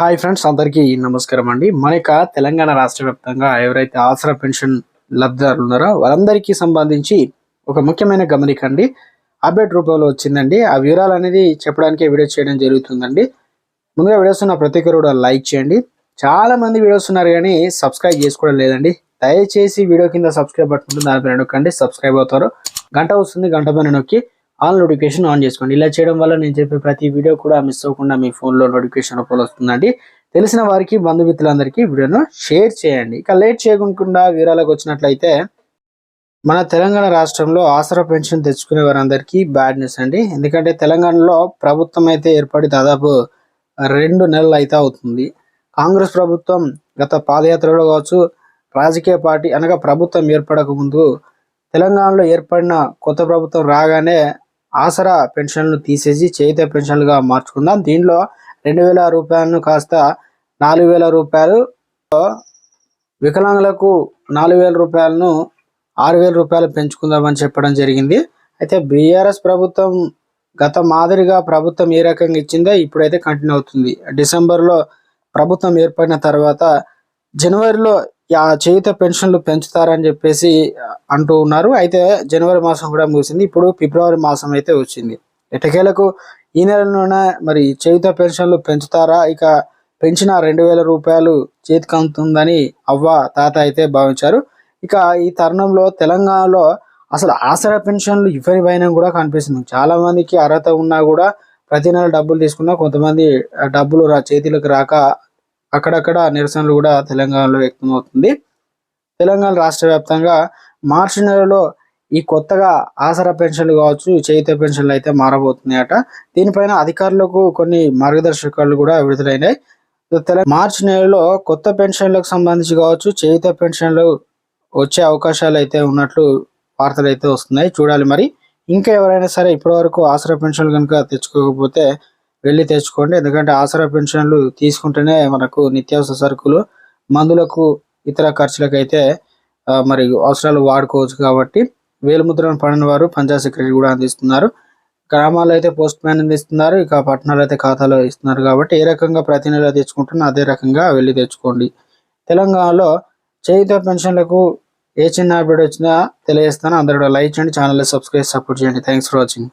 Hi friends, అందరికీ నమస్కారం అండి. తెలంగాణ రాష్ట్ర వ్యాప్తంగా ఎవరైతే ఆసరా పెన్షన్ లబ్ధిదారులు ఉన్నారో వారందరికీ సంబంధించి ఒక ముఖ్యమైన గమనిక అండి అప్డేట్ రూపంలో వచ్చిందండి. ఆ వివరాలు అనేది చెప్పడానికి వీడియో చేయడం జరుగుతుందండి. ముందుగా వీడియోస్ ఉన్న ప్రతి ఒక్కరు కూడా లైక్ చేయండి. చాలా మంది వీడియోస్ ఉన్నారు కానీ సబ్స్క్రైబ్ చేసుకోవడం లేదండి. దయచేసి వీడియో కింద సబ్స్క్రైబ్ బటన్ ఉంటుంది, దానిపైన నొక్కండి. సబ్స్క్రైబ్ అవుతారు. గంట వస్తుంది, గంట పైన నొక్కి ఆల్ నోటిఫికేషన్ ఆన్ చేసుకోండి. ఇలా చేయడం వల్ల నేను చెప్పే ప్రతి వీడియో కూడా మిస్ అవ్వకుండా మీ ఫోన్లో నోటిఫికేషన్ రూపంలో వస్తుందండి. తెలిసిన వారికి, బంధుమిత్రులందరికీ వీడియోను షేర్ చేయండి. ఇక లేట్ చేయకుండా వివరాలకు వచ్చినట్లయితే, మన తెలంగాణ రాష్ట్రంలో ఆసరా పెన్షన్ తెచ్చుకునే వారందరికీ బ్యాడ్ న్యూస్ అండి. ఎందుకంటే తెలంగాణలో ప్రభుత్వం అయితే ఏర్పడి దాదాపు 2 నెలలు అయితే అవుతుంది. కాంగ్రెస్ ప్రభుత్వం గత పాదయాత్రలో కావచ్చు, రాజకీయ పార్టీ అనగా ప్రభుత్వం ఏర్పడక ముందు తెలంగాణలో ఏర్పడిన కొత్త ప్రభుత్వం రాగానే ఆసరా పెన్షన్లు తీసేసి చేయుత పెన్షన్లుగా మార్చుకుందాం, దీనిలో 2,000 రూపాయలను కాస్త 4,000 రూపాయలు, వికలాంగులకు 4,000 రూపాయలను 6,000 రూపాయలు పెంచుకుందామని చెప్పడం జరిగింది. అయితే బీఆర్ఎస్ ప్రభుత్వం గత మాదిరిగా ప్రభుత్వం ఏ రకంగా ఇచ్చిందో ఇప్పుడైతే కంటిన్యూ అవుతుంది. డిసెంబర్లో ప్రభుత్వం ఏర్పడిన తర్వాత జనవరిలో చేయుత పెన్షన్లు పెంచుతారని చెప్పేసి అంటూ ఉన్నారు. అయితే జనవరి మాసం కూడా ముగిసింది, ఇప్పుడు ఫిబ్రవరి మాసం అయితే వచ్చింది. ఎటకేలకు ఈ నెలలోనే మరి చేయుత పెన్షన్లు పెంచుతారా, ఇక పెంచిన 2,000 రూపాయలు చేతికి అందుతుందని అవ్వ తాత అయితే భావించారు. ఇక ఈ తరుణంలో తెలంగాణలో అసలు ఆసరా పెన్షన్లు ఇవ్వని భయం కూడా కనిపిస్తుంది. చాలా మందికి అర్హత ఉన్నా కూడా ప్రతి నెల డబ్బులు తీసుకున్నా కొంతమంది డబ్బులు చేతిలోకి రాక అక్కడక్కడ నిరసనలు కూడా తెలంగాణలో వ్యక్తమవుతుంది. తెలంగాణ రాష్ట్ర వ్యాప్తంగా మార్చి నెలలో ఈ కొత్తగా ఆసరా పెన్షన్లు కావచ్చు, చేయుత పెన్షన్లు అయితే మారబోతున్నాయట. దీనిపైన అధికారులకు కొన్ని మార్గదర్శకాలు కూడా విడుదలైనాయి. మార్చి నెలలో కొత్త పెన్షన్లకు సంబంధించి కావచ్చు, చేయుత పెన్షన్లు వచ్చే అవకాశాలు అయితే ఉన్నట్లు వార్తలు అయితే వస్తున్నాయి. చూడాలి మరి. ఇంకా ఎవరైనా సరే ఇప్పటివరకు ఆసరా పెన్షన్లు కనుక తెచ్చుకోకపోతే వెళ్ళి తెచ్చుకోండి. ఎందుకంటే ఆసరా పెన్షన్లు తీసుకుంటేనే మనకు నిత్యావసర సరుకులు, మందులకు, ఇతర ఖర్చులకు అయితే మరి అవసరాలు వాడుకోవచ్చు. కాబట్టి వేలుముద్రను పడిన వారు పంచాయత్ సెక్రటరీ కూడా అందిస్తున్నారు. గ్రామాల్లో అయితే పోస్ట్ మ్యాన్ అందిస్తున్నారు, ఇక పట్టణాలు అయితే ఖాతాలో ఇస్తున్నారు. కాబట్టి ఏ రకంగా ప్రతి నెల తెచ్చుకుంటున్నా అదే రకంగా వెళ్ళి తెచ్చుకోండి. తెలంగాణలో చేయుత పెన్షన్లకు ఏ చిన్న అప్డేట్ వచ్చినా తెలియజేస్తాను. అందరూ లైక్ చేయండి, ఛానల్ సబ్స్క్రైబ్, సపోర్ట్ చేయండి. Thanks for watching.